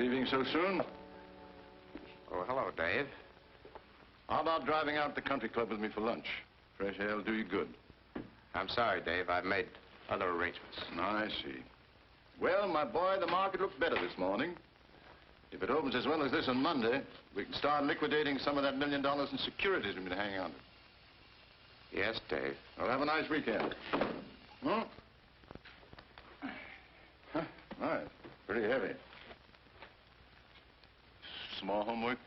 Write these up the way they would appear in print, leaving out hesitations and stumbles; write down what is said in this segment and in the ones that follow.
Leaving so soon? Oh, hello, Dave. How about driving out to the country club with me for lunch? Fresh air will do you good. I'm sorry, Dave. I've made other arrangements. I see. Well, my boy, the market looks better this morning. If it opens as well as this on Monday, we can start liquidating some of that $1 million in securities we've been hanging on to. Yes, Dave. Well, have a nice weekend. Hmm? Huh, nice. Pretty heavy. Small homework?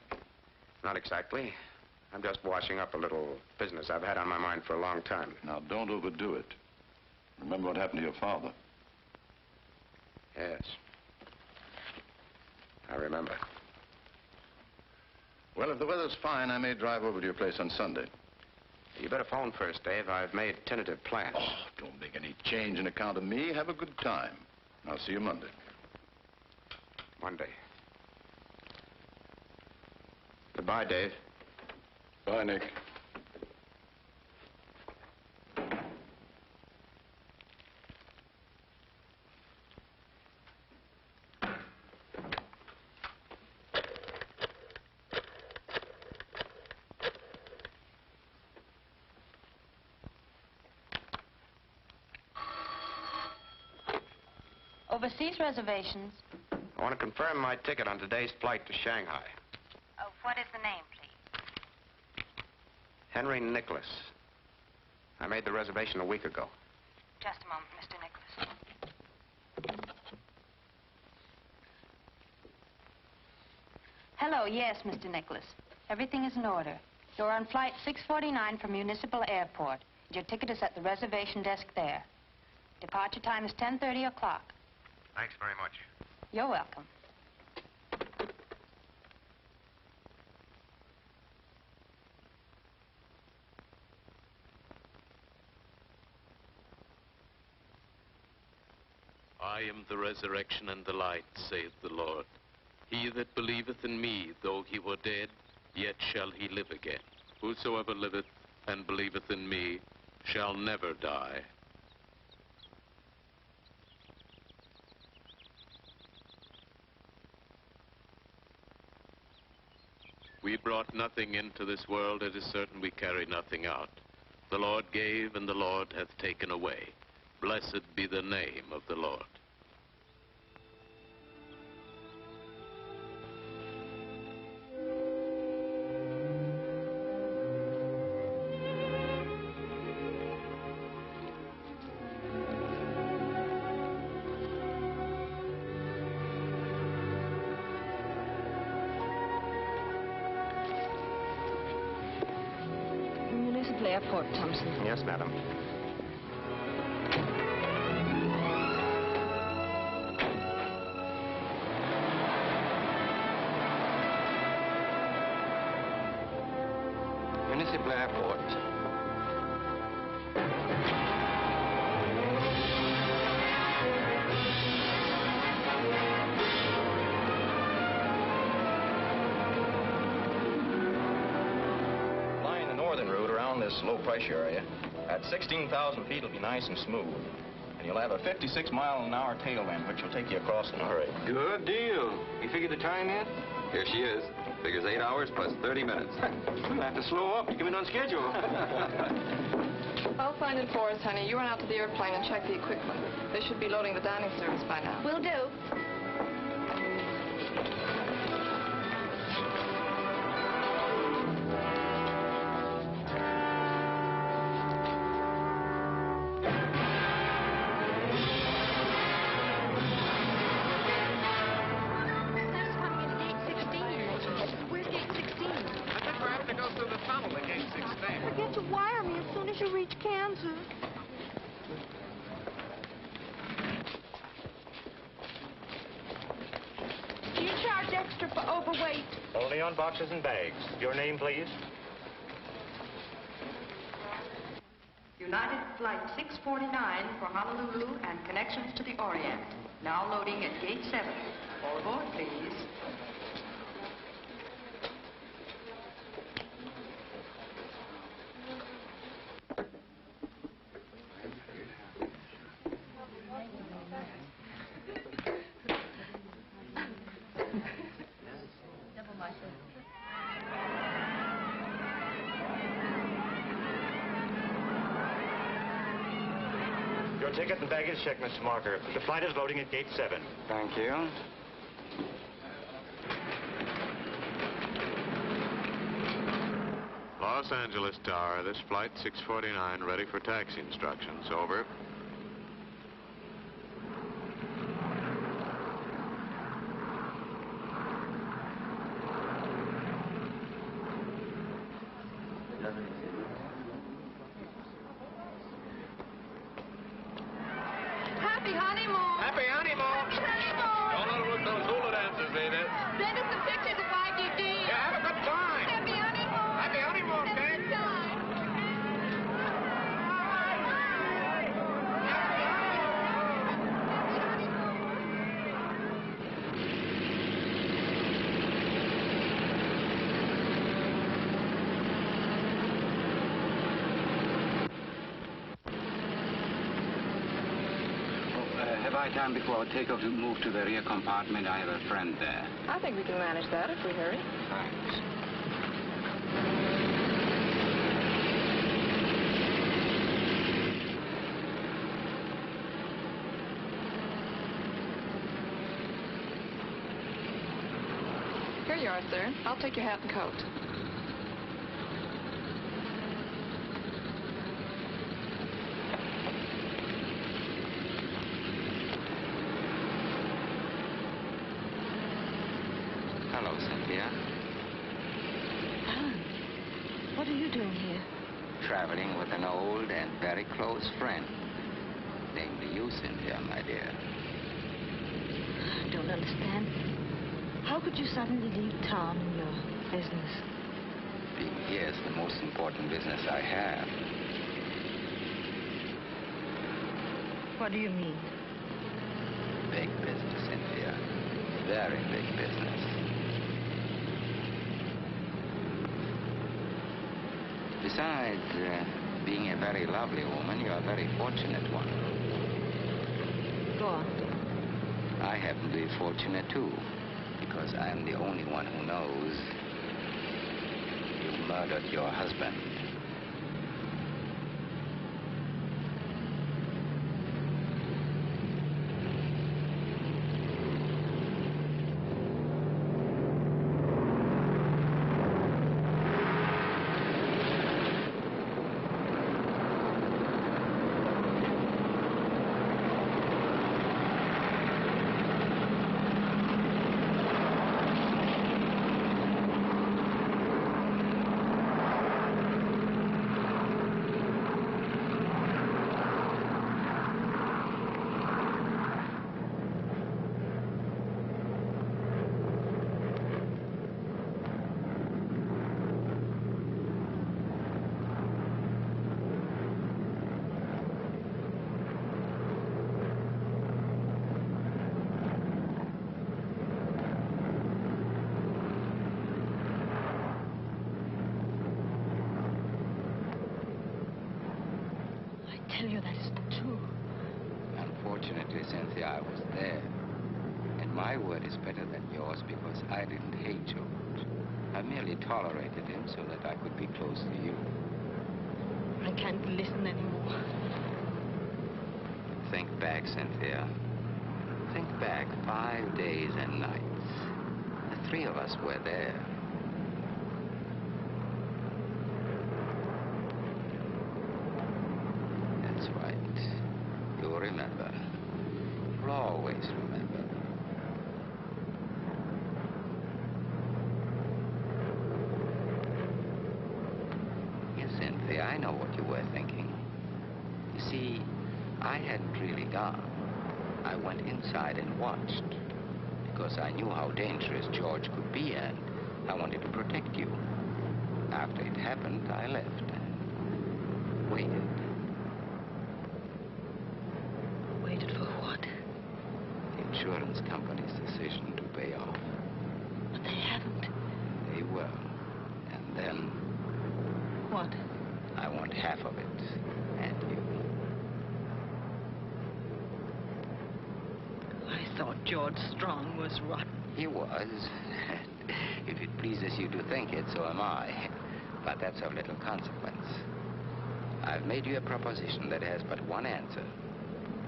Not exactly. I'm just washing up a little business I've had on my mind for a long time. Now, don't overdo it. Remember what happened to your father. Yes. I remember. Well, if the weather's fine, I may drive over to your place on Sunday. You better phone first, Dave. I've made tentative plans. Oh, don't make any change in account of me. Have a good time. I'll see you Monday. Monday. Goodbye, Dave. Bye, Nick. Overseas reservations. I want to confirm my ticket on today's flight to Shanghai. What is the name, please? Henry Nicholas. I made the reservation a week ago. Just a moment, Mr. Nicholas. Hello, yes, Mr. Nicholas. Everything is in order. You're on flight 649 from Municipal Airport. Your ticket is at the reservation desk there. Departure time is 10:30 o'clock. Thanks very much. You're welcome. I am the resurrection and the life, saith the Lord. He that believeth in me, though he were dead, yet shall he live again. Whosoever liveth and believeth in me shall never die. We brought nothing into this world, it is certain we carry nothing out. The Lord gave, and the Lord hath taken away. Blessed be the name of the Lord. Municipal Airport, Thompson. Yes, madam. Municipal Airport. Flying the northern route around this low-pressure area. At 16,000 feet, it'll be nice and smooth. And you'll have a 56-mile-an-hour tailwind, which will take you across in a hurry. Good deal. You figured the time yet? Here she is. Figures 8 hours plus 30 minutes. You'll have to slow up. You're coming on schedule. I'll find it for us, honey. You run out to the airplane and check the equipment. They should be loading the dining service by now. Will do. Forget to wire me as soon as you reach Kansas. Do you charge extra for overweight? Only on boxes and bags. Your name, please? United Flight 649 for Honolulu and connections to the Orient. Now loading at Gate 7. All aboard, please. Your ticket and baggage check, Mr. Marker. The flight is loading at Gate 7. Thank you. Los Angeles Tower, this flight 649 ready for taxi instructions. Over. Happy honeymoon! Happy honeymoon! Happy honeymoon! Don't let them look those hula dancers, baby. Send us some pictures of YDD. Yeah, have a good time. Happy honeymoon! Happy honeymoon, Have a Kate. good time. Have I time before takeoff to move to the rear compartment? I have a friend there. I think we can manage that if we hurry. Thanks. Here you are, sir. I'll take your hat and coat. Hello, Cynthia. Alan, what are you doing here? Traveling with an old and very close friend. Namely you, Cynthia, my dear. I don't understand. How could you suddenly leave town and your business? Being here is the most important business I have. What do you mean? big business, Cynthia. Very big business. Besides being a very lovely woman, you're a very fortunate one. Go on. I happen to be fortunate, too, because I'm the only one who knows you murdered your husband. I tell you that isn't true. Unfortunately, Cynthia, I was there. And my word is better than yours because I didn't hate George. I merely tolerated him so that I could be close to you. I can't listen anymore. Think back, Cynthia. Think back 5 days and nights. The three of us were there. That's right. You'll remember. You'll always remember. Yes, Cynthia, I know what you were thinking. You see, I hadn't really gone. I went inside and watched because I knew how dangerous George could be and I wanted to protect you. After it happened, I left and waited. Waited for what? The insurance company's decision to pay off. But they haven't. They will. And then What? I want half of it and you. I thought George Strong was rotten. He was. If it pleases you to think it, so am I. But that's of little consequence. I've made you a proposition that has but one answer.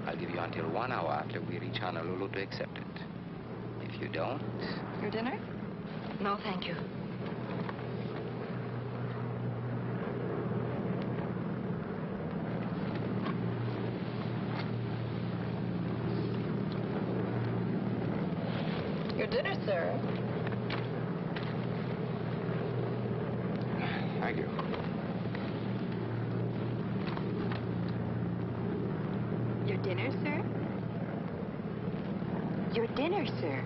I'll give you until 1 hour after we reach Honolulu to accept it. If you don't... Your dinner? No, thank you. Your dinner, sir. Thank you. Your dinner, sir? Your dinner, sir.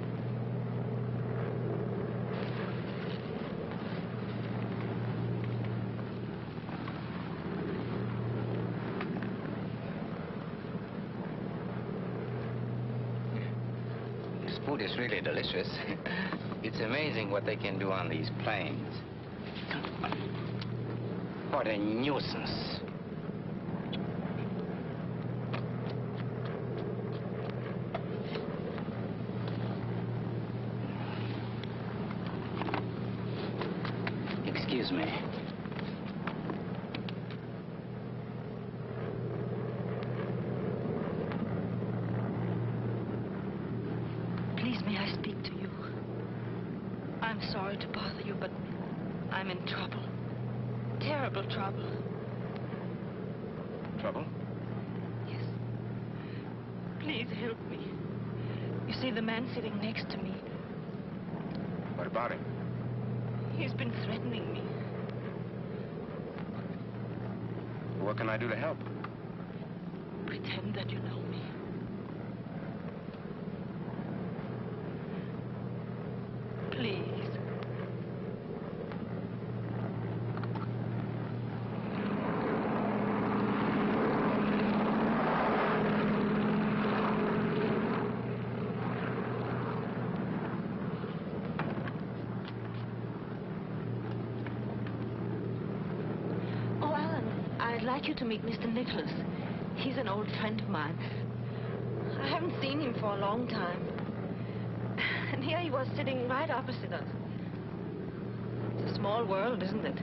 This food is really delicious. It's amazing what they can do on these planes. What a nuisance. Excuse me. Please, may I speak to you? I'm sorry to bother you, but I'm in trouble. Terrible trouble. Trouble? Yes. Please help me. You see, the man sitting next to me, What about him? he's been threatening me. What can I do to help? Pretend that you know me. Please. I'd like you to meet Mr. Nicholas. He's an old friend of mine. I haven't seen him for a long time. And here he was sitting right opposite us. It's a small world, isn't it?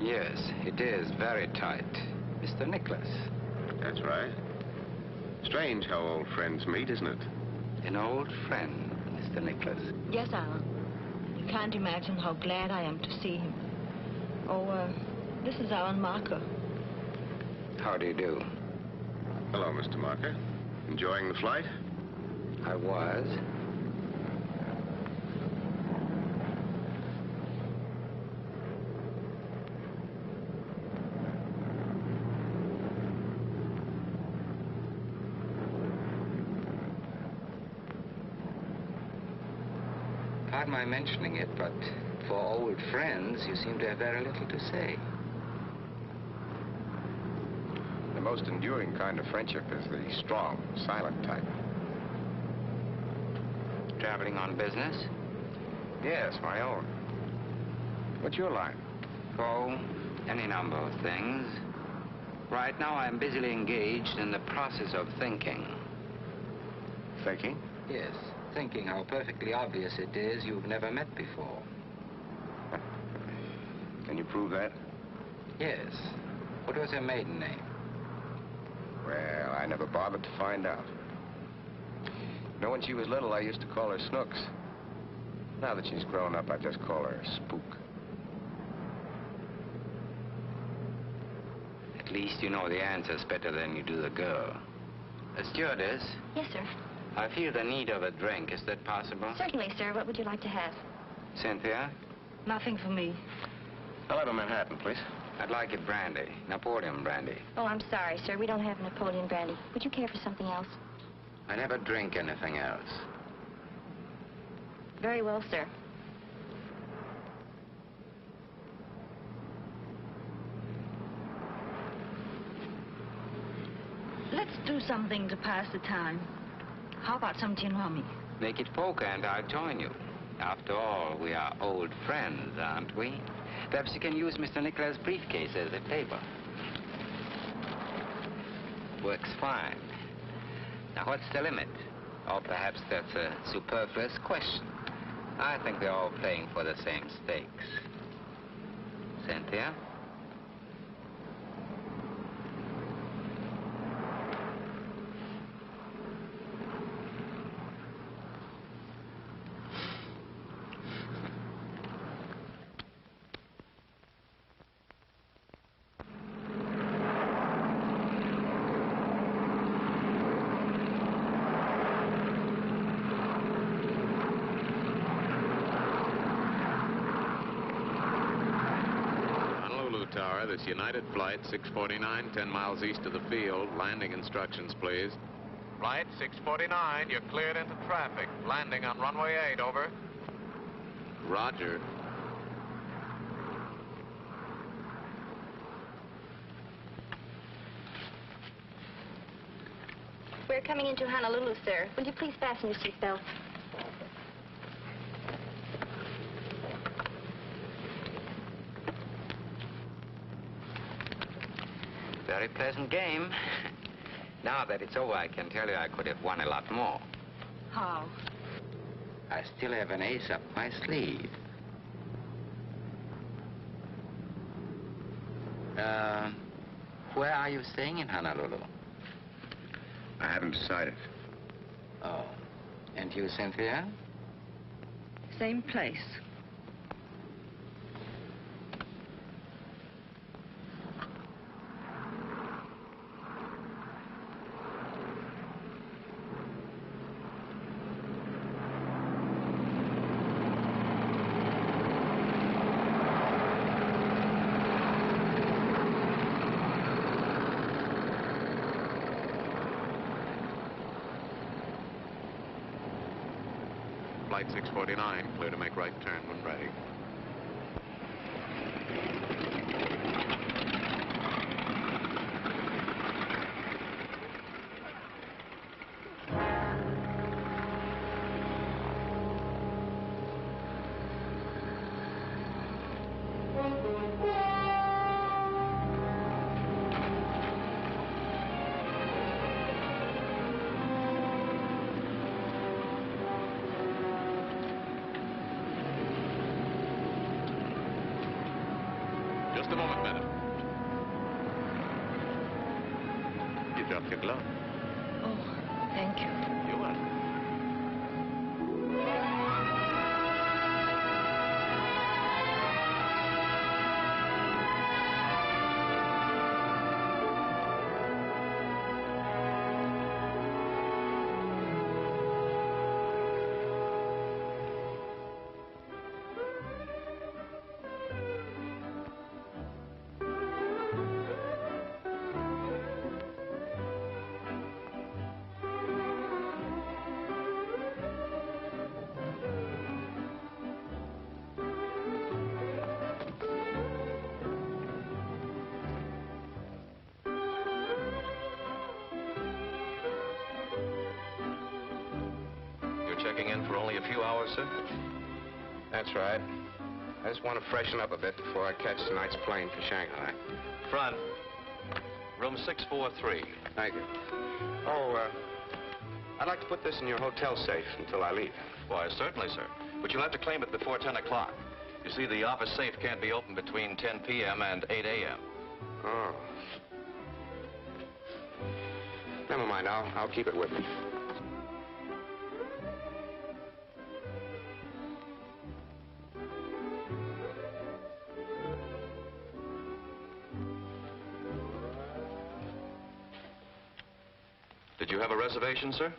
Yes, it is very tight. Mr. Nicholas. That's right. Strange how old friends meet, isn't it? An old friend, Mr. Nicholas. Yes, Alan. You can't imagine how glad I am to see him. Oh, this is Alan Marker. How do you do? Hello, Mr. Marker. Enjoying the flight? I was. Pardon my mentioning it, but for old friends, you seem to have very little to say. The most enduring kind of friendship is the strong, silent type. Traveling on business? Yes, my own. What's your line? Oh, any number of things. Right now, I'm busily engaged in the process of thinking. Thinking? Yes, thinking how perfectly obvious it is you've never met before. Can you prove that? Yes. What was her maiden name? Well, I never bothered to find out. You know, when she was little, I used to call her Snooks. Now that she's grown up, I just call her Spook. At least you know the answers better than you do the girl. Stewardess? Yes, sir. I feel the need of a drink. Is that possible? Certainly, sir. What would you like to have? Cynthia? Nothing for me. I'll have a Manhattan, please. I'd like it brandy. Napoleon brandy. Oh, I'm sorry, sir. We don't have Napoleon brandy. Would you care for something else? I never drink anything else. Very well, sir. Let's do something to pass the time. How about some gin rummy? Make it poker and I'll join you. After all, we are old friends, aren't we? Perhaps you can use Mr. Nicholas' briefcase as a table. Works fine. Now, what's the limit? Or perhaps that's a superfluous question. I think we're all playing for the same stakes. Cynthia? This United flight 649, 10 miles east of the field. Landing instructions, please. Flight 649, you're cleared into traffic. Landing on runway 8, over. Roger. We're coming into Honolulu, sir. Will you please fasten your seatbelt? Very pleasant game. Now that it's over, I can tell you I could have won a lot more. How? I still have an ace up my sleeve. Where are you staying in Honolulu? I haven't decided. Oh. And you, Cynthia? Same place. Flight 649, clear to make right turn when ready. Just a moment, madam. You dropped your glove. Oh, thank you. You're welcome. Checking in for only a few hours, sir? That's right. I just want to freshen up a bit before I catch tonight's plane for Shanghai. Front. Room 643. Thank you. Oh, I'd like to put this in your hotel safe until I leave. Why, certainly, sir. But you'll have to claim it before 10 o'clock. You see, the office safe can't be opened between 10 p.m. and 8 a.m. Oh. Never mind. I'll keep it with me. Did you have a reservation, sir?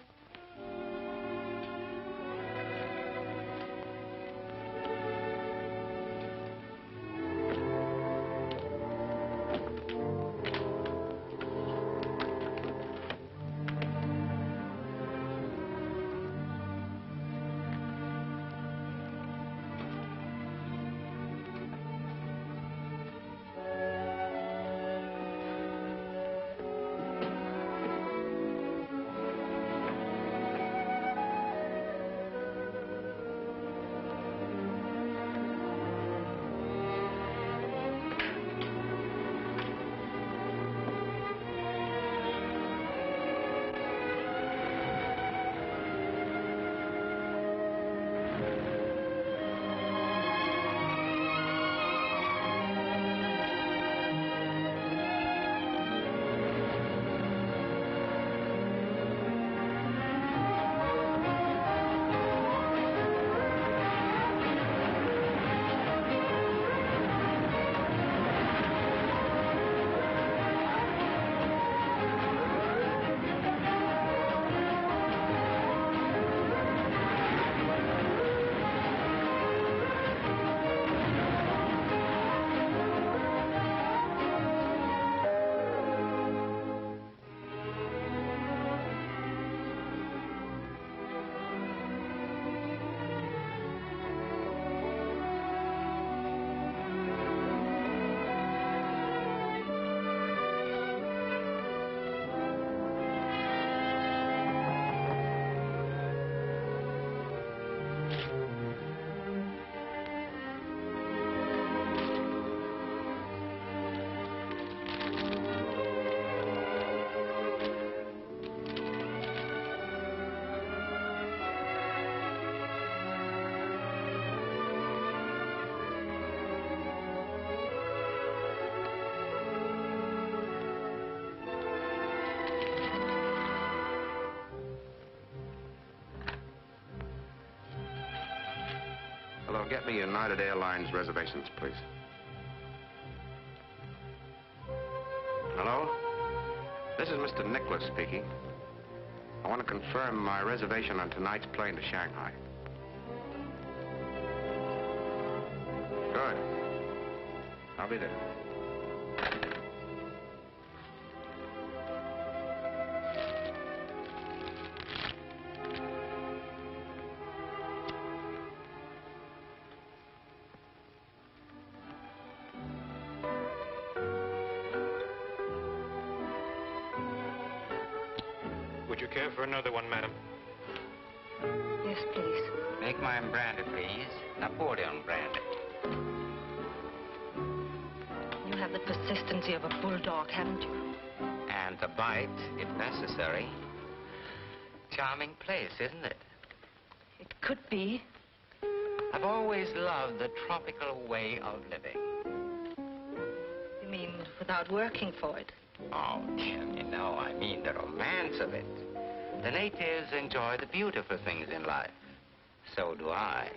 Hello, get me United Airlines reservations, please. Hello? This is Mr. Nicholas speaking. I want to confirm my reservation on tonight's plane to Shanghai. Good. I'll be there. Would you care for another one, madam? Yes, please. Make mine branded, please. Napoleon branded. You have the persistency of a bulldog, haven't you? And a bite, if necessary. Charming place, isn't it? It could be. I've always loved the tropical way of living. without working for it. Oh, Jenny, no, I mean the romance of it. The natives enjoy the beautiful things in life. So do I.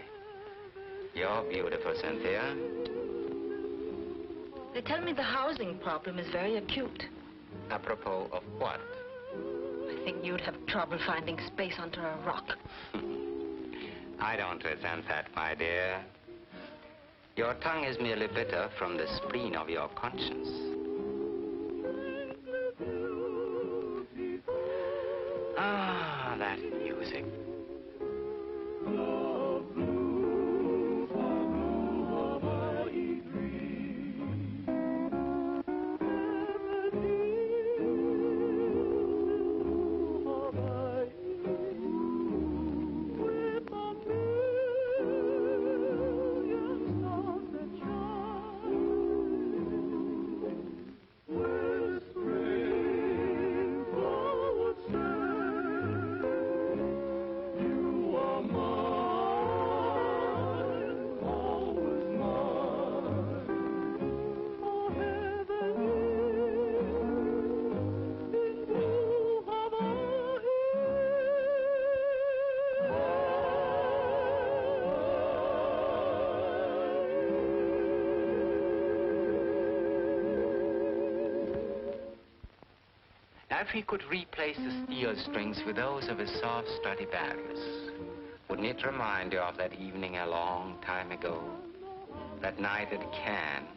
You're beautiful, Cynthia. They tell me the housing problem is very acute. Apropos of what? I think you'd have trouble finding space under a rock. I don't resent that, my dear. Your tongue is merely bitter from the spleen of your conscience. Ah, that music. If he could replace the steel strings with those of his soft Stradivarius, wouldn't it remind you of that evening a long time ago? That night at Cannes,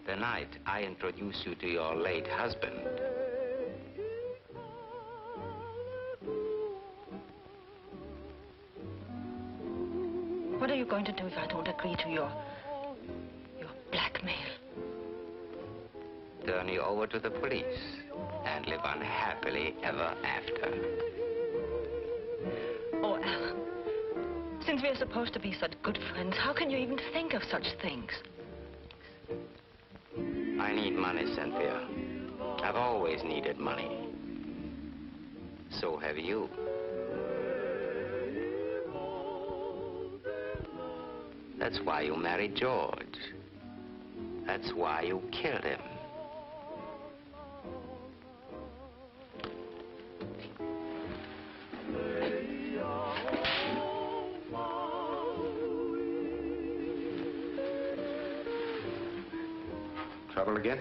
the night I introduced you to your late husband. What are you going to do if I don't agree to your blackmail? Turn you over to the police and live unhappily ever after. Oh, Alan, since we're supposed to be such good friends, how can you even think of such things? I need money, Cynthia. I've always needed money. So have you. That's why you married George. That's why you killed him. Trouble again?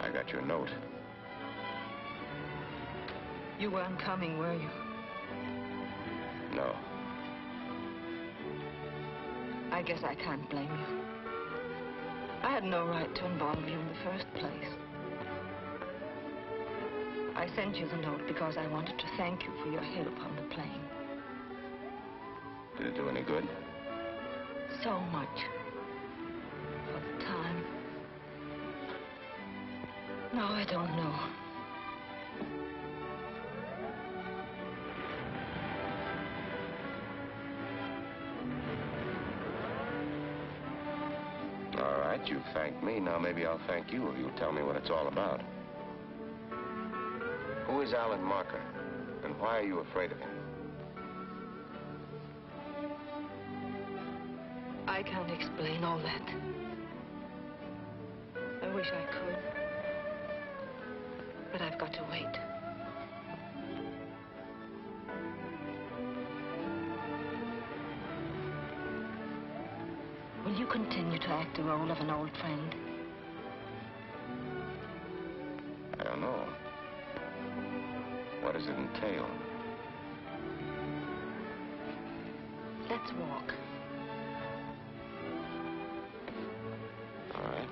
I got your note. You weren't coming, were you? No. I guess I can't blame you. I had no right to involve you in the first place. I sent you the note because I wanted to thank you for your help on the plane. Did it do any good? So much. For the time. No, I don't know. All right, you thanked me. Now maybe I'll thank you if you'll tell me what it's all about. Who is Alan Marker, and why are you afraid of him? I can't explain all that. I wish I could. But I've got to wait. Will you continue to act the role of an old friend? I don't know. What does it entail? Let's walk. All right.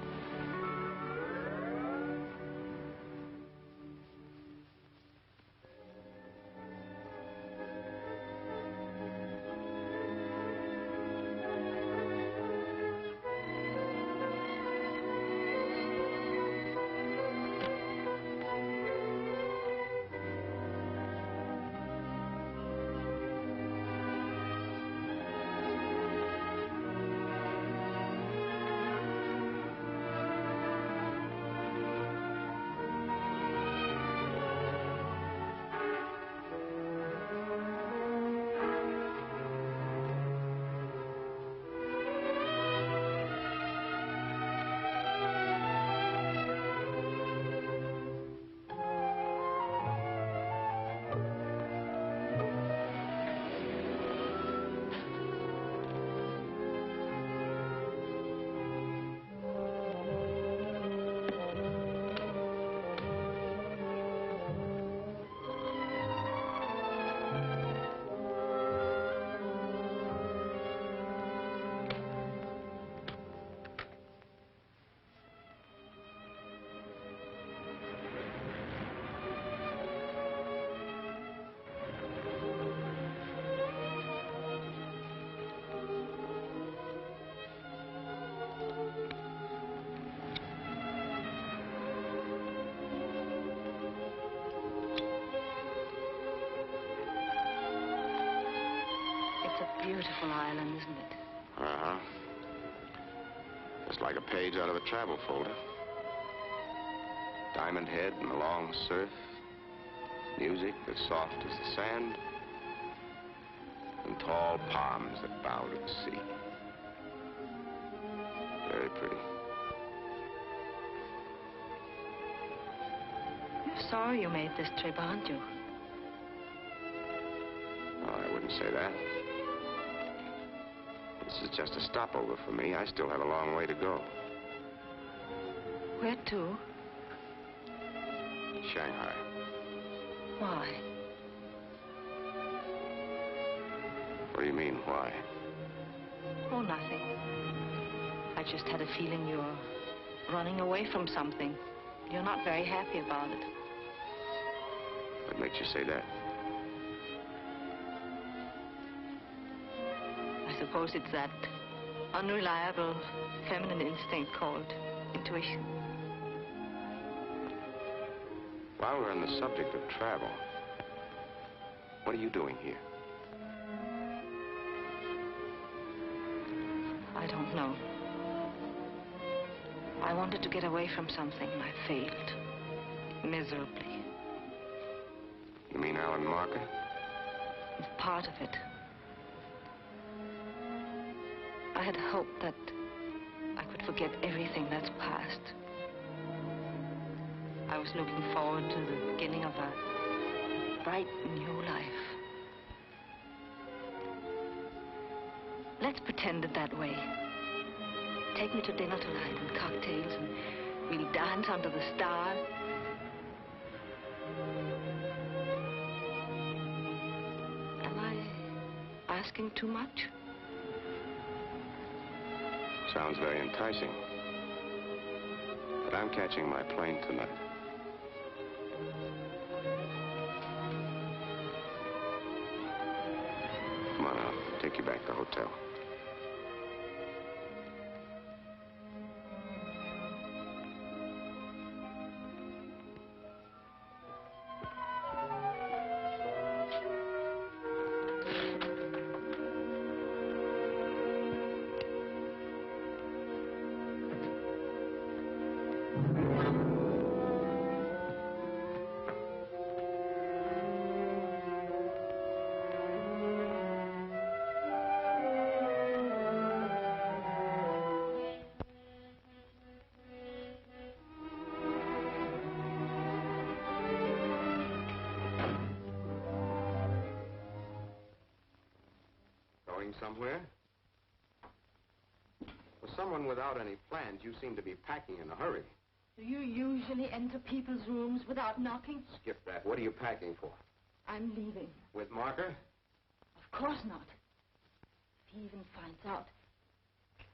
beautiful island, isn't it? Uh-huh. Just like a page out of a travel folder. Diamond Head and the long surf. Music that's soft as the sand. And tall palms that bow to the sea. Very pretty. You're sorry you made this trip, aren't you? Oh, I wouldn't say that. This is just a stopover for me. I still have a long way to go. Where to? Shanghai. Why? What do you mean, why? Oh, nothing. I just had a feeling you're running away from something. You're not very happy about it. What makes you say that? I suppose it's that unreliable feminine instinct called intuition. While we're on the subject of travel, what are you doing here? I don't know. I wanted to get away from something and I failed. Miserably. You mean Alan Marker? It's part of it. I had hoped that I could forget everything that's past. I was looking forward to the beginning of a bright new life. Let's pretend it that way. Take me to dinner tonight and cocktails, and we'll dance under the stars. Am I asking too much? Sounds very enticing. But I'm catching my plane tonight. Come on, I'll take you back to the hotel. Somewhere? For someone without any plans, you seem to be packing in a hurry. Do you usually enter people's rooms without knocking? Skip that. What are you packing for? I'm leaving. With Marker? Of course not. If he even finds out,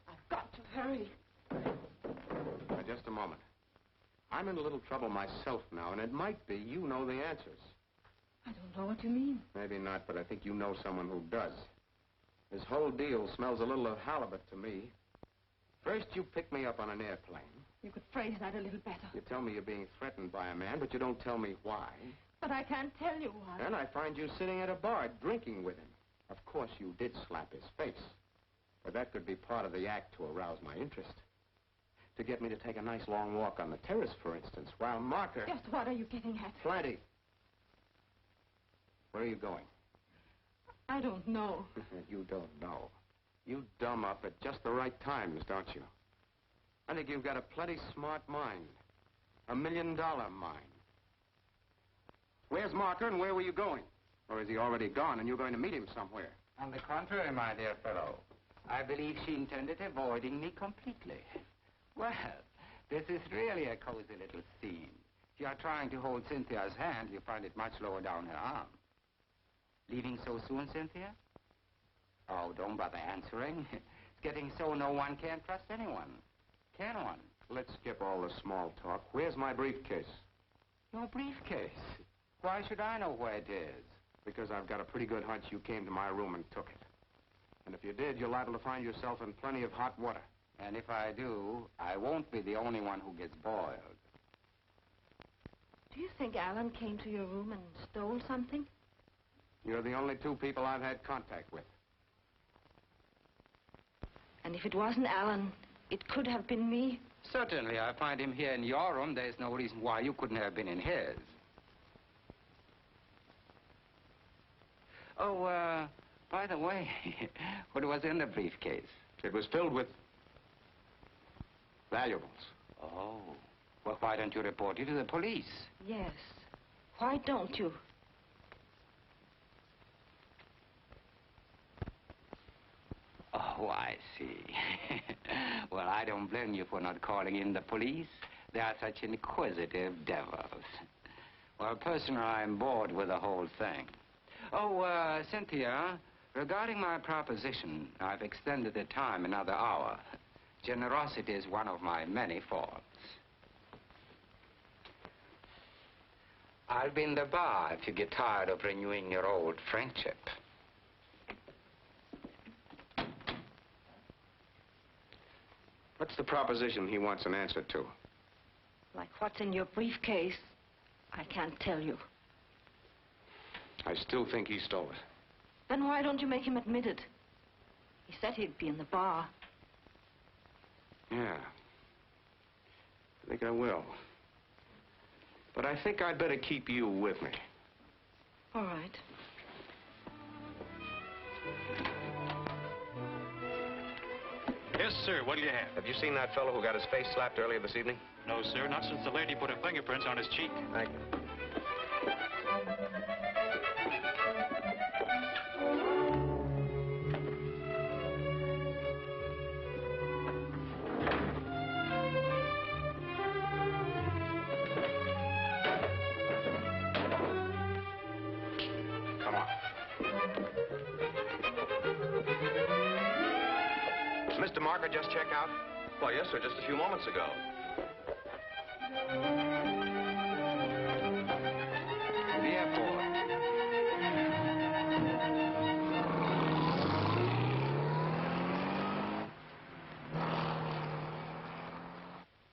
I've got to hurry. Now, just a moment. I'm in a little trouble myself now, and it might be you know the answers. I don't know what you mean. Maybe not, but I think you know someone who does. This whole deal smells a little of halibut to me. First, you pick me up on an airplane. You could phrase that a little better. You tell me you're being threatened by a man, but you don't tell me why. But I can't tell you why. Then I find you sitting at a bar drinking with him. Of course, you did slap his face. But that could be part of the act to arouse my interest. To get me to take a nice long walk on the terrace, for instance, while Marker... Just what are you getting at? Plenty. Where are you going? I don't know. You don't know. You dumb up at just the right times, don't you? I think you've got a plenty smart mind. $1 million mind. Where's Marker and where were you going? Or is he already gone and you're going to meet him somewhere? On the contrary, my dear fellow. I believe she intended avoiding me completely. Well, this is really a cozy little scene. If you are trying to hold Cynthia's hand, you find it much lower down her arm. Leaving so soon, Cynthia? Oh, don't bother answering. It's getting so no one can trust anyone. Can one? Let's skip all the small talk. Where's my briefcase? Your briefcase? Why should I know where it is? Because I've got a pretty good hunch you came to my room and took it. And if you did, you're liable to find yourself in plenty of hot water. And if I do, I won't be the only one who gets boiled. Do you think Alan came to your room and stole something? You're the only two people I've had contact with. And if it wasn't Alan, it could have been me. Certainly, I find him here in your room. There's no reason why you couldn't have been in his. Oh, by the way, what was in the briefcase? It was filled with valuables. Oh. Well, why don't you report it to the police? Yes. Why don't you? Oh, I see. Well, I don't blame you for not calling in the police. They are such inquisitive devils. Well, personally, I'm bored with the whole thing. Oh, Cynthia, regarding my proposition, I've extended the time another hour. Generosity is one of my many faults. I'll be in the bar if you get tired of renewing your old friendship. What's the proposition he wants an answer to? Like what's in your briefcase, I can't tell you. I still think he stole it. Then why don't you make him admit it? He said he'd be in the bar. Yeah. I think I will. But I think I'd better keep you with me. All right. Yes, sir. What do you have? Have you seen that fellow who got his face slapped earlier this evening? No, sir. Not since the lady put her fingerprints on his cheek. Thank you. Come on. Does Mr. Marker just check out? Why, yes, sir, just a few moments ago. The airport.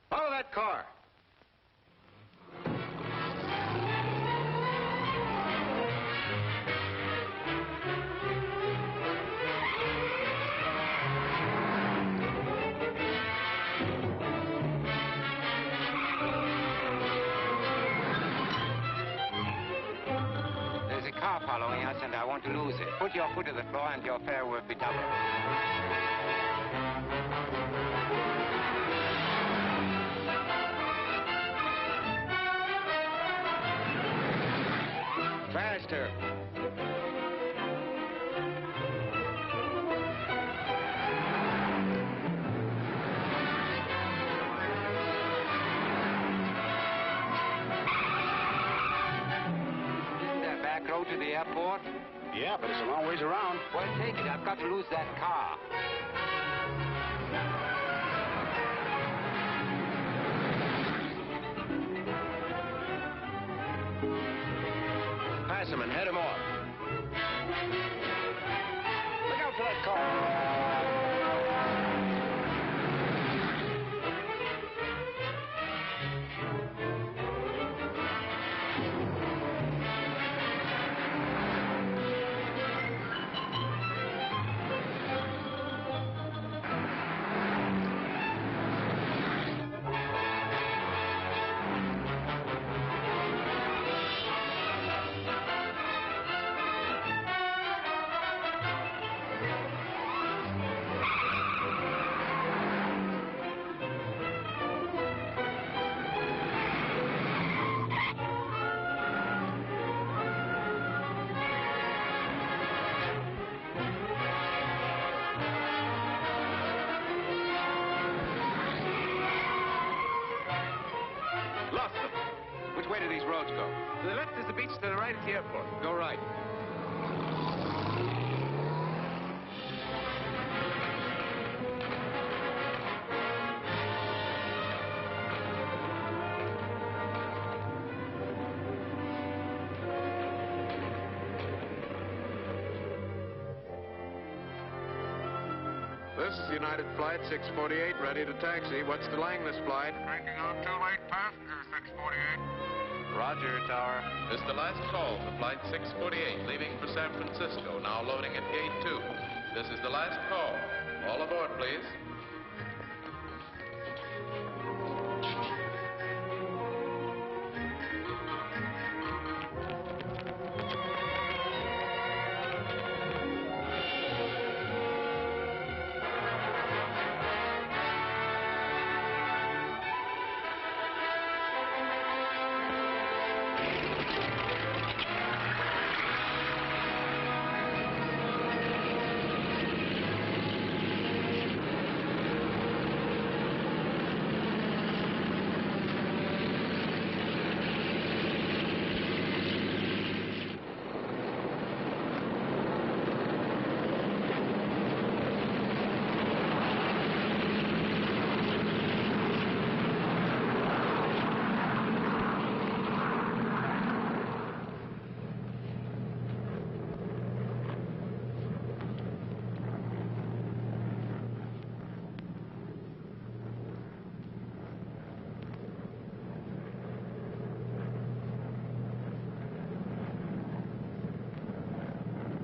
Follow that car. There's a car following us, and I want to lose it. Put your foot to the floor, and your fare will be doubled. Faster. Isn't there a back road to the airport? Yeah, but it's a long ways around. Well, take it. I've got to lose that car. Pass him and head him off. Look out for that car. Lost them. Which way do these roads go? To the left is the beach, to the right is the airport. Go right. This is United Flight 648, ready to taxi. What's delaying this flight? Taking on 2 late passengers, 648. Roger, Tower. This is the last call for Flight 648, leaving for San Francisco, now loading at Gate 2. This is the last call. All aboard, please.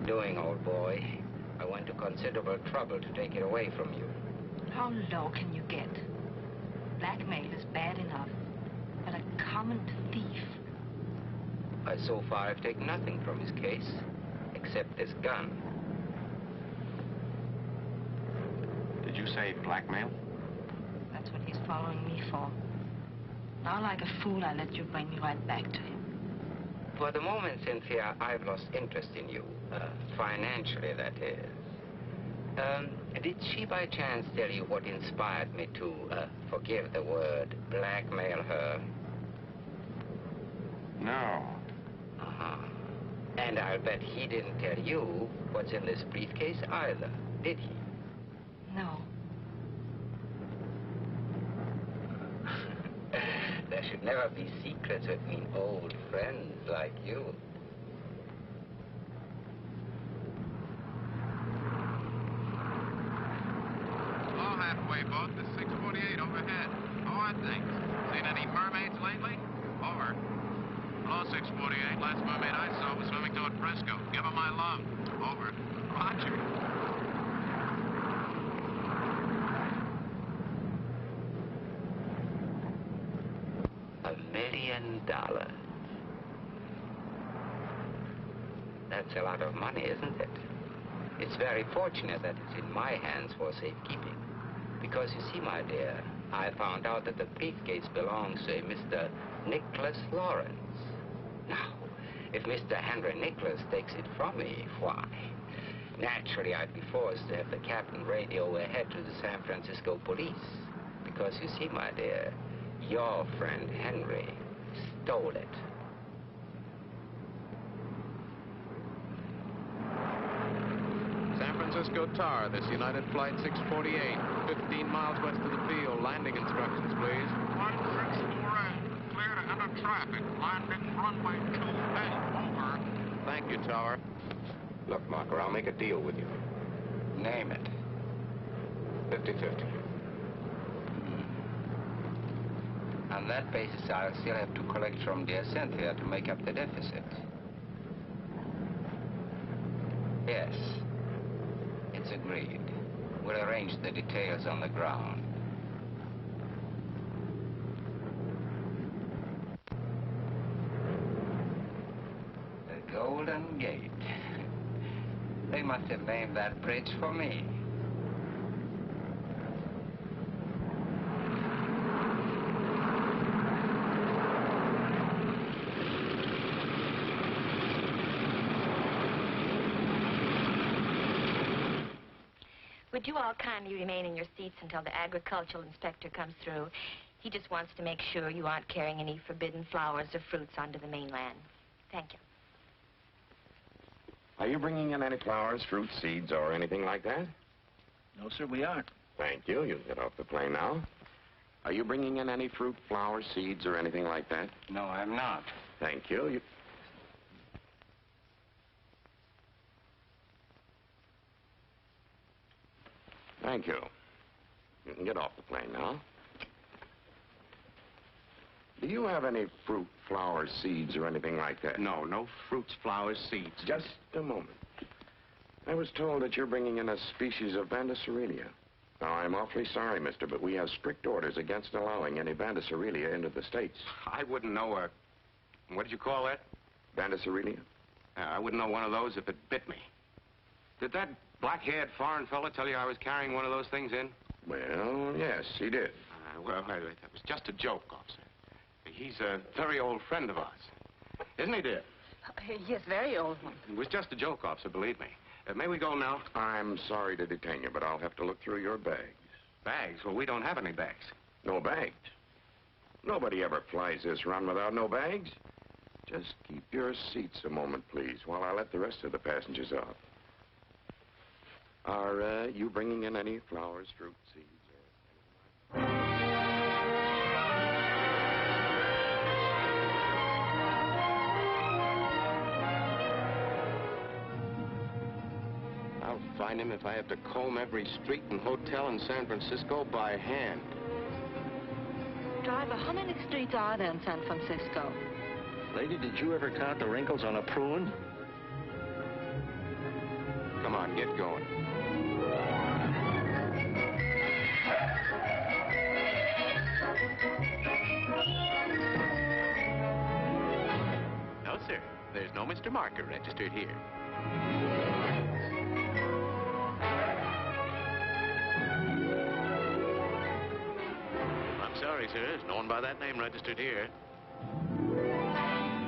Doing, old boy. I went to considerable trouble to take it away from you. How low can you get? Blackmail is bad enough, but a common thief. So far, I've taken nothing from his case, except this gun. Did you say blackmail? That's what he's following me for. Now, like a fool, I let you bring me right back to him. For the moment, Cynthia, I've lost interest in you. Financially, that is. Did she by chance tell you what inspired me to, forgive the word, blackmail her? No. Uh-huh. And I'll bet he didn't tell you what's in this briefcase either, did he? No. There should never be secrets between old friends like you. All halfway boat, the 648 overhead. How are things? Seen any mermaids lately? Over. Hello, 648. Last mermaid I saw was swimming toward Frisco. Give her my love. Over. Roger. $1 million. That's a lot of money, isn't it? It's very fortunate that it's in my hands for safekeeping. Because you see, my dear, I found out that the briefcase belongs to a Mr. Nicholas Lawrence. Now, if Mr. Henry Nicholas takes it from me, why, naturally I'd be forced to have the captain radio ahead to the San Francisco police. Because you see, my dear, your friend Henry stole it. San Francisco Tower, this United Flight 648, 15 miles west of the field. Landing instructions, please. Flight 648. Clear to enter traffic. Landing runway 28. Over. Thank you, Tower. Look, Marker, I'll make a deal with you. Name it. 50-50. On that basis, I'll still have to collect from dear Cynthia to make up the deficit. Yes. It's agreed. We'll arrange the details on the ground. The Golden Gate. They must have named that bridge for me. Would you all kindly remain in your seats until the agricultural inspector comes through? He just wants to make sure you aren't carrying any forbidden flowers or fruits onto the mainland. Thank you. Are you bringing in any flowers, fruit, seeds, or anything like that? No, sir, we aren't. Thank you. You can get off the plane now. Are you bringing in any fruit, flowers, seeds, or anything like that? No, I'm not. Thank you. Thank you. You can get off the plane now. Do you have any fruit, flowers, seeds, or anything like that? No fruits, flowers, seeds. Just a moment. I was told that you're bringing in a species of Bandasarelia. Now, I'm awfully sorry, mister, but we have strict orders against allowing any Bandasarelia into the States. I wouldn't know what did you call that? Bandasarelia? I wouldn't know one of those if it bit me. Did that black-haired foreign fella tell you I was carrying one of those things in? Well, yes, he did. Well, that was just a joke, officer. He's a very old friend of ours. Isn't he, dear? Yes, very old one. It was just a joke, officer, believe me. May we go now? I'm sorry to detain you, but I'll have to look through your bags. Bags? Well, we don't have any bags. No bags? Nobody ever flies this run without no bags. Just keep your seats a moment, please, while I let the rest of the passengers off. Are you bringing in any flowers, fruit, seeds, or anything? I'll find him if I have to comb every street and hotel in San Francisco by hand. Driver, how many streets are there in San Francisco? Lady, did you ever count the wrinkles on a prune? Come on, get going. No, sir. There's no Mr. Marker registered here. I'm sorry, sir. There's no one by that name registered here.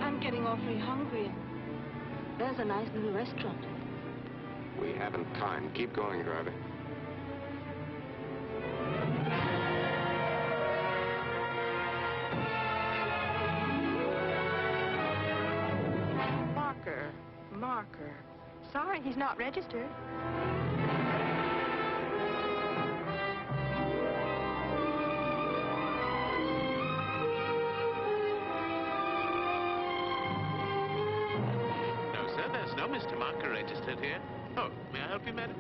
I'm getting awfully hungry. There's a nice little restaurant. We haven't time. Keep going, driver. Marker. Sorry, he's not registered. No, sir, there's no Mr. Marker registered here. Oh, may I help you, madam?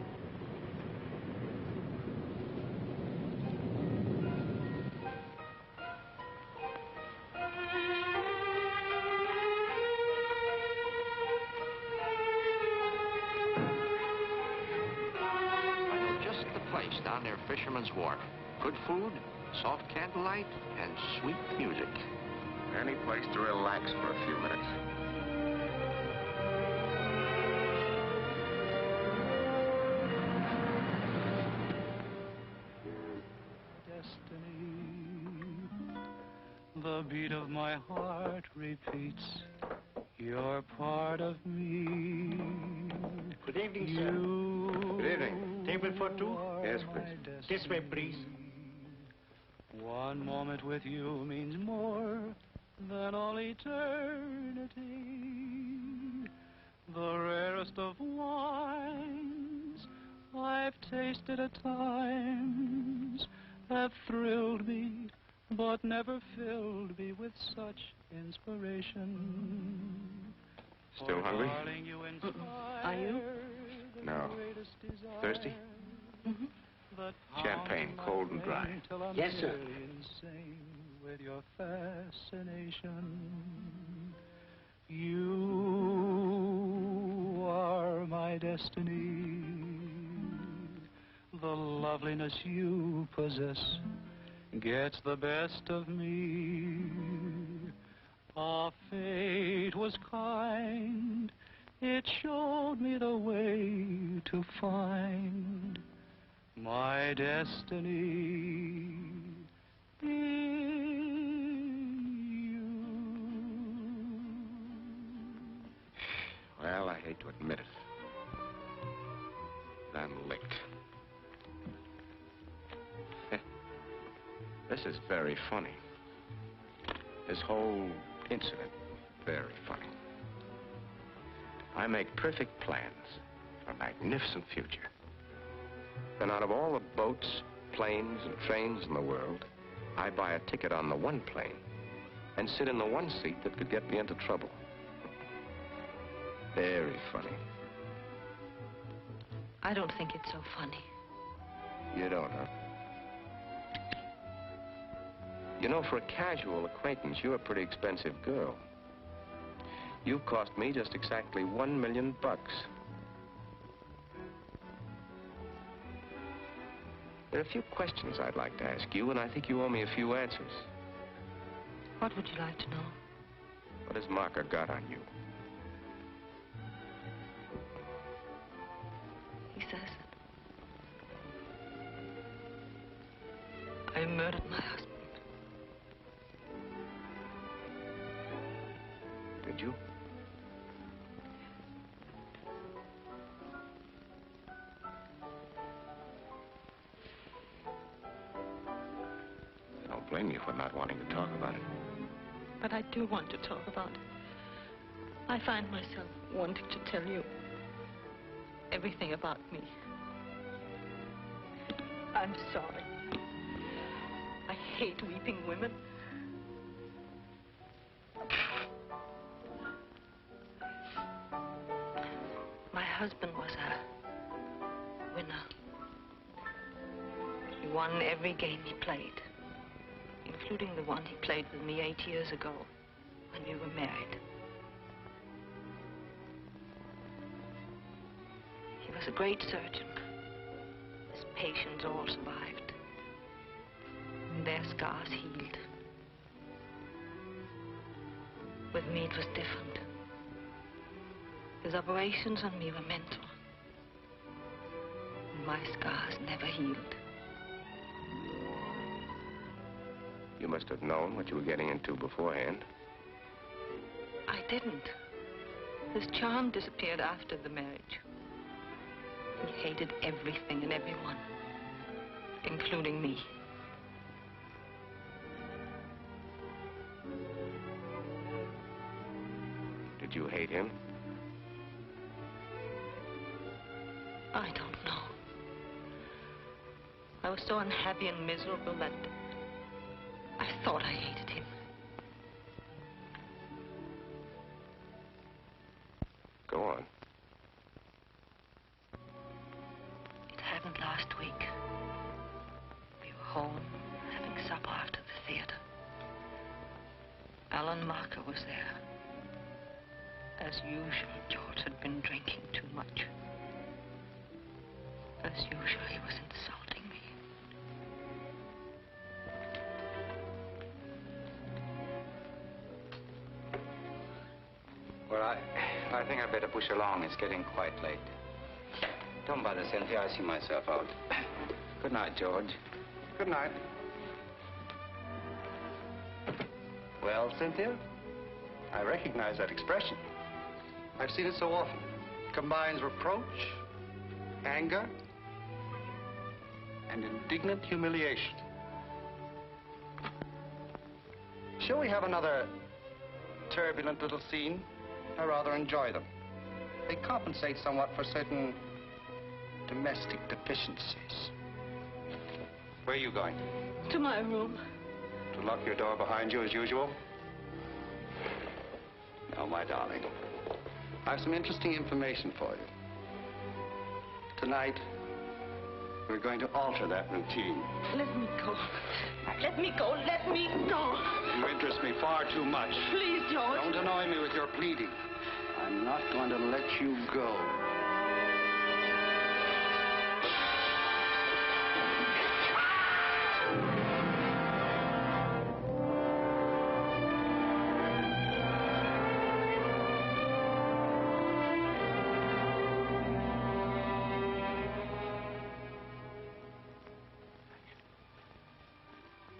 Down near Fisherman's Wharf. Good food, soft candlelight, and sweet music. Any place to relax for a few minutes. Destiny, the beat of my heart repeats. You're part of me. Good evening, sir. Good evening. Table for two? Yes, please. This way, please. One moment with you means more than all eternity. The rarest of wines I've tasted at times have thrilled me, but never filled me with such inspiration. Still hungry? Are you? No. Thirsty? Mm-hmm. Champagne, cold and dry. Yes, sir. With your fascination, you are my destiny. The loveliness you possess gets the best of me. Our fate was kind. It showed me the way to find my destiny in you. Well, I hate to admit it. I'm licked. This is very funny. This whole incident, very funny. I make perfect plans for a magnificent future. Then out of all the boats, planes, and trains in the world, I buy a ticket on the one plane and sit in the one seat that could get me into trouble. Very funny. I don't think it's so funny. You don't, huh? You know, for a casual acquaintance, you're a pretty expensive girl. You cost me just exactly $1 million. There are a few questions I'd like to ask you, and I think you owe me a few answers. What would you like to know? What has Marker got on you? He says I murdered my husband. Did you? I don't blame you for not wanting to talk about it. But I do want to talk about it. I find myself wanting to tell you everything about me. I'm sorry. I hate weeping women. My husband was a winner. He won every game he played, including the one he played with me 8 years ago when we were married. He was a great surgeon. His patients all survived. And their scars healed. With me, it was different. His operations on me were mental. And my scars never healed. You must have known what you were getting into beforehand. I didn't. His charm disappeared after the marriage. He hated everything and everyone, including me. Did you hate him? I don't know. I was so unhappy and miserable that I thought I hated him. Go on. It happened last week. We were home, having supper after the theater. Alan Marker was there. As usual, George had been drinking too much. As usual, he was insulting me. Well, I think I'd better push along. It's getting quite late. Don't bother, Cynthia. I see myself out. Good night, George. Good night. Well, Cynthia, I recognize that expression. I've seen it so often. It combines reproach, anger, and indignant humiliation. Shall we have another turbulent little scene? I rather enjoy them. They compensate somewhat for certain domestic deficiencies. Where are you going? To my room. To lock your door behind you as usual? No, my darling. I have some interesting information for you. Tonight, we're going to alter that routine. Let me go. Let me go. Let me go. You interest me far too much. Please, George. Don't annoy me with your pleading. I'm not going to let you go.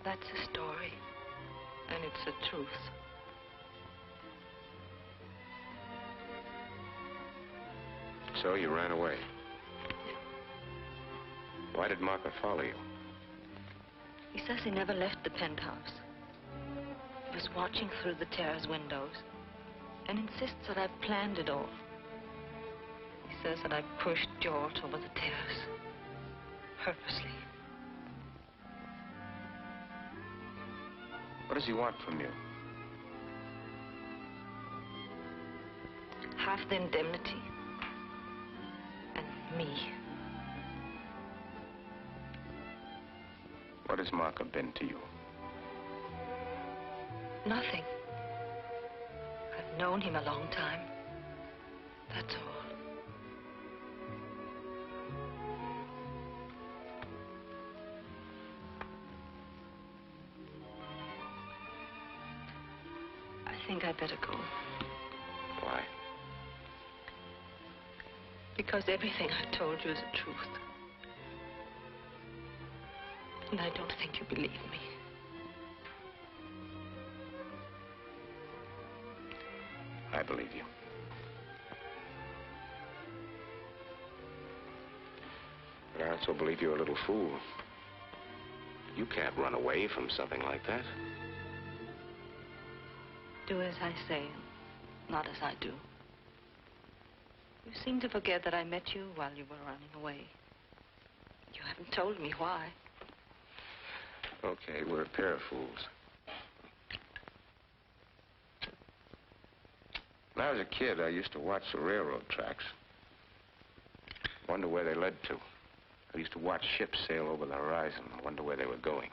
That's a story, and it's the truth. So you ran away. Why did Marker follow you? He says he never left the penthouse. He was watching through the terrace windows and insists that I planned it all. He says that I pushed George over the terrace, purposely. What does he want from you? Half the indemnity. And me. What has Marker been to you? Nothing. I've known him a long time. That's all. think I'd better go. Why? Because everything I've told you is the truth. And I don't think you believe me. I believe you. But I also believe you're a little fool. You can't run away from something like that. Do as I say, not as I do. You seem to forget that I met you while you were running away. You haven't told me why. Okay, we're a pair of fools. When I was a kid, I used to watch the railroad tracks. Wonder where they led to. I used to watch ships sail over the horizon and wonder where they were going.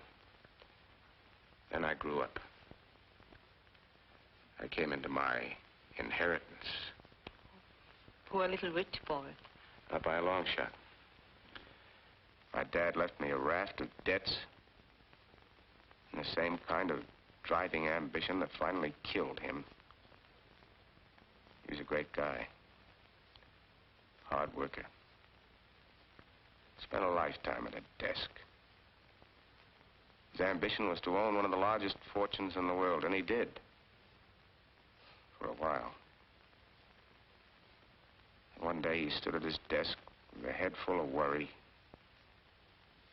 Then I grew up. I came into my inheritance. Poor little rich boy. Not by a long shot. My dad left me a raft of debts and the same kind of driving ambition that finally killed him. He was a great guy. Hard worker. Spent a lifetime at a desk. His ambition was to own one of the largest fortunes in the world, and he did. For a while. One day he stood at his desk with a head full of worry,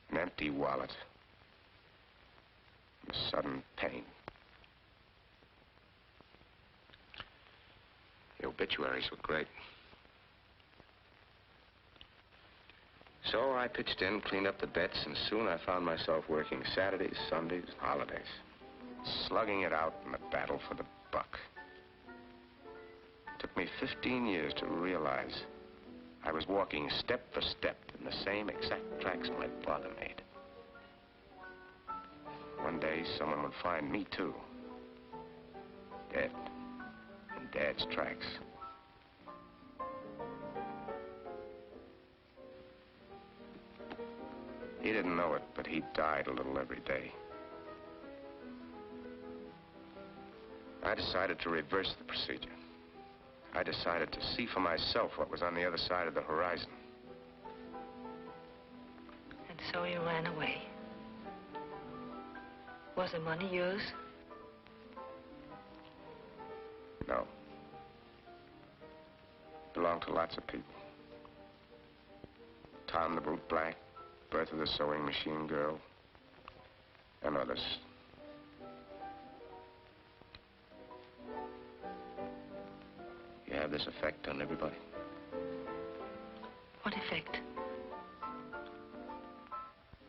an empty wallet, and a sudden pain. The obituaries were great. So I pitched in, cleaned up the bets, and soon I found myself working Saturdays, Sundays, holidays, slugging it out in the battle for the buck. It took me 15 years to realize I was walking step for step in the same exact tracks my father made. One day, someone would find me, too. Dead. In Dad's tracks. He didn't know it, but he died a little every day. I decided to reverse the procedure. I decided to see for myself what was on the other side of the horizon. And so you ran away. Was the money yours? No. Belonged to lots of people. Tom the Boot Black, Bertha the Sewing Machine Girl, and others. You have this effect on everybody? What effect?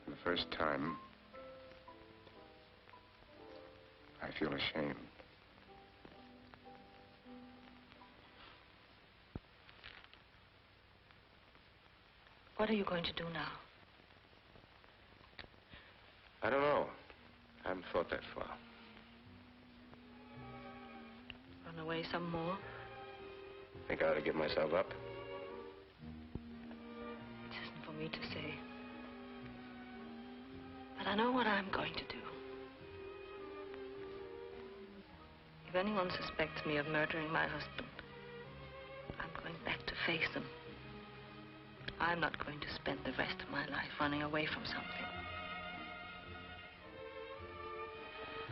For the first time, I feel ashamed. What are you going to do now? I don't know. I haven't thought that far. Run away some more? Think I ought to give myself up? It isn't for me to say. But I know what I'm going to do. If anyone suspects me of murdering my husband, I'm going back to face them. I'm not going to spend the rest of my life running away from something.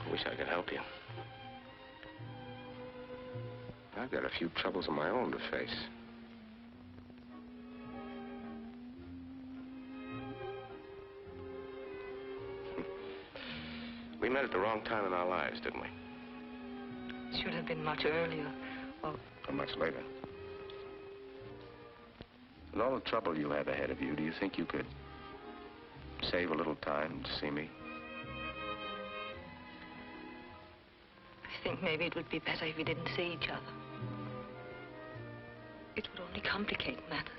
I wish I could help you. I've got a few troubles of my own to face. We met at the wrong time in our lives, didn't we? It should have been much earlier, or much later. With all the trouble you have ahead of you, do you think you could save a little time to see me? I think maybe it would be better if we didn't see each other. It would only complicate matters.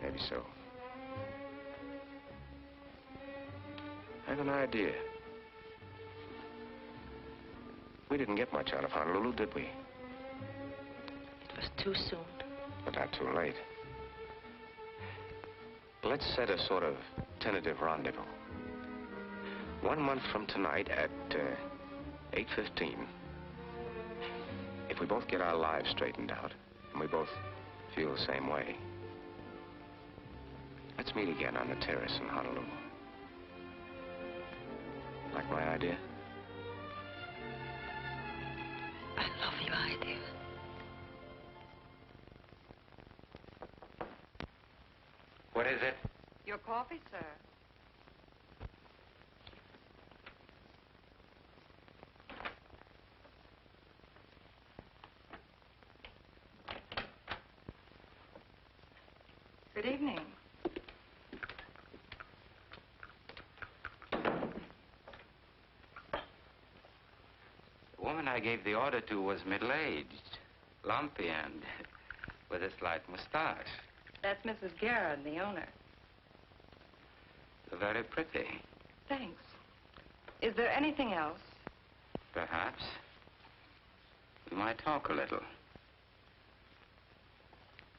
Maybe so. I have an idea. We didn't get much out of Honolulu, did we? It was too soon. But not too late. Let's set a sort of tentative rendezvous. 1 month from tonight at 8:15, if we both get our lives straightened out, and we both feel the same way, let's meet again on the terrace in Honolulu. Like my idea? I love your idea. What is it? Your coffee, sir. Good evening. The woman I gave the order to was middle-aged, lumpy, and with a slight mustache. That's Mrs. Garrett, the owner. Very pretty. Thanks. Is there anything else? Perhaps. We might talk a little.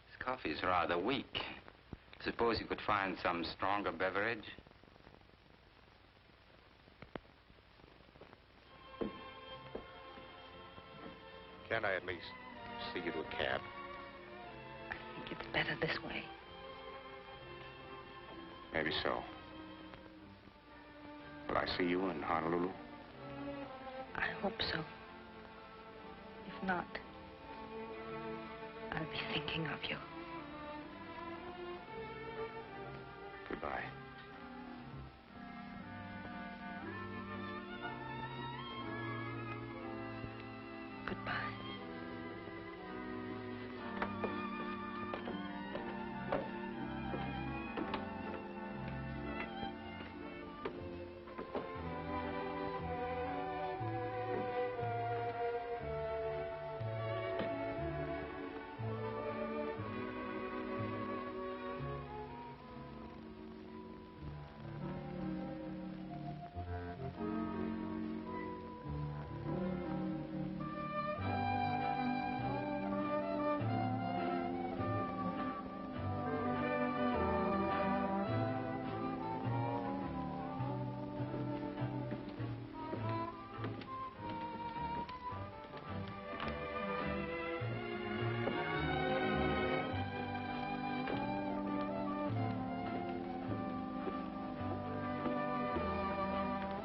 This coffee's rather weak. Suppose you could find some stronger beverage? Can't I at least see you to a cab? I think it's better this way. Maybe so. Will I see you in Honolulu? I hope so. If not, I'll be thinking of you. Goodbye. Goodbye.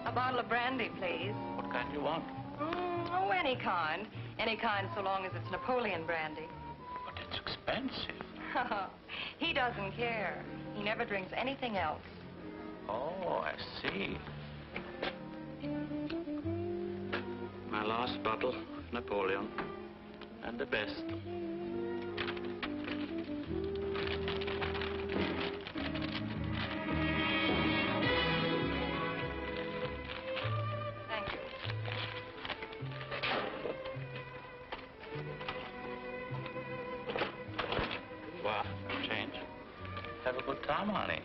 A bottle of brandy, please. What kind do you want? Oh, any kind. Any kind so long as it's Napoleon brandy. But it's expensive. He doesn't care. He never drinks anything else. Oh, I see. My last bottle, Napoleon. And the best. Thank you. Wow, no change. Have a good time, honey.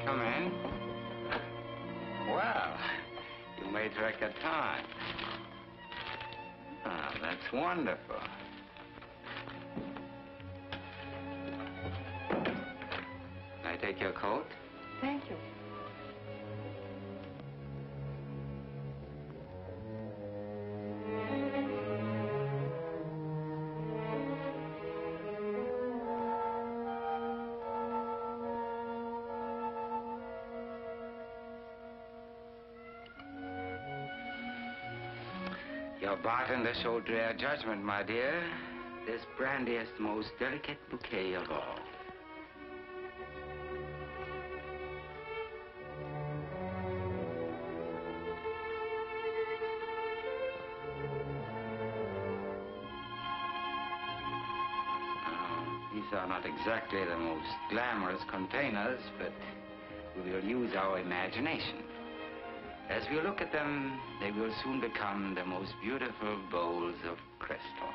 Come in. Well, you made record time. Ah, that's wonderful. Can I take your coat? Thank you. Your bartender showed rare judgment, my dear. This brandy is the most delicate bouquet of all. These are not exactly the most glamorous containers, but we will use our imagination. As we look at them, they will soon become the most beautiful bowls of crystal.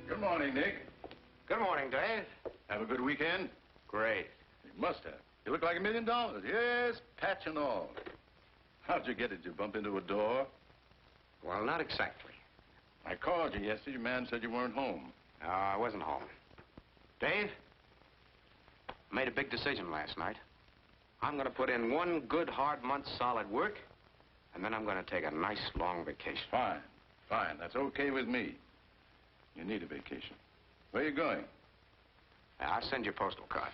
Good morning, Nick. Good morning, Dave. Have a good weekend? Great. You must have. You look like $1 million. Yes, patch and all. How'd you get it? Did you bump into a door? Well, not exactly. I called you yesterday. Your man said you weren't home. No, I wasn't home. Dave, I made a big decision last night. I'm going to put in one good, hard month's solid work, and then I'm going to take a nice, long vacation. Fine. Fine. That's okay with me. You need a vacation. Where are you going? I'll send you a postal card.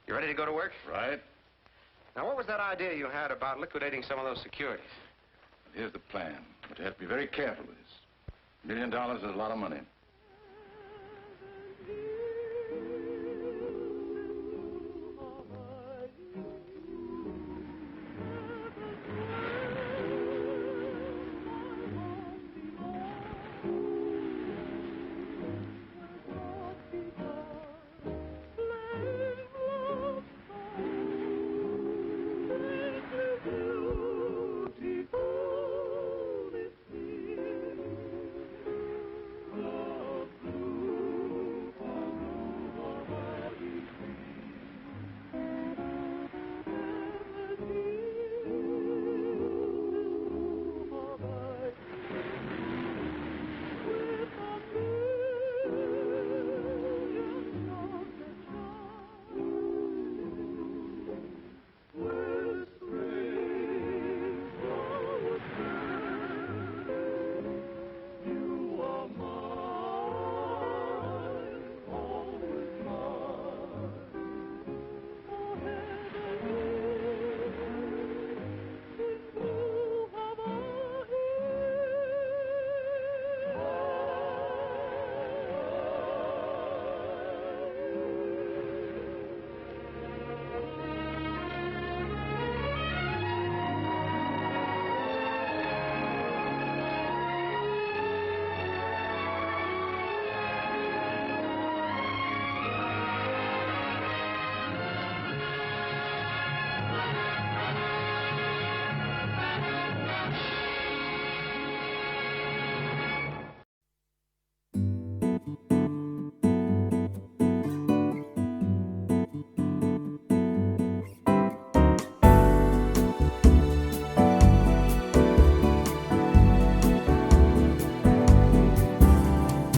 You ready to go to work? Right. Now, what was that idea you had about liquidating some of those securities? Here's the plan. But you have to be very careful with this. $1 million is a lot of money.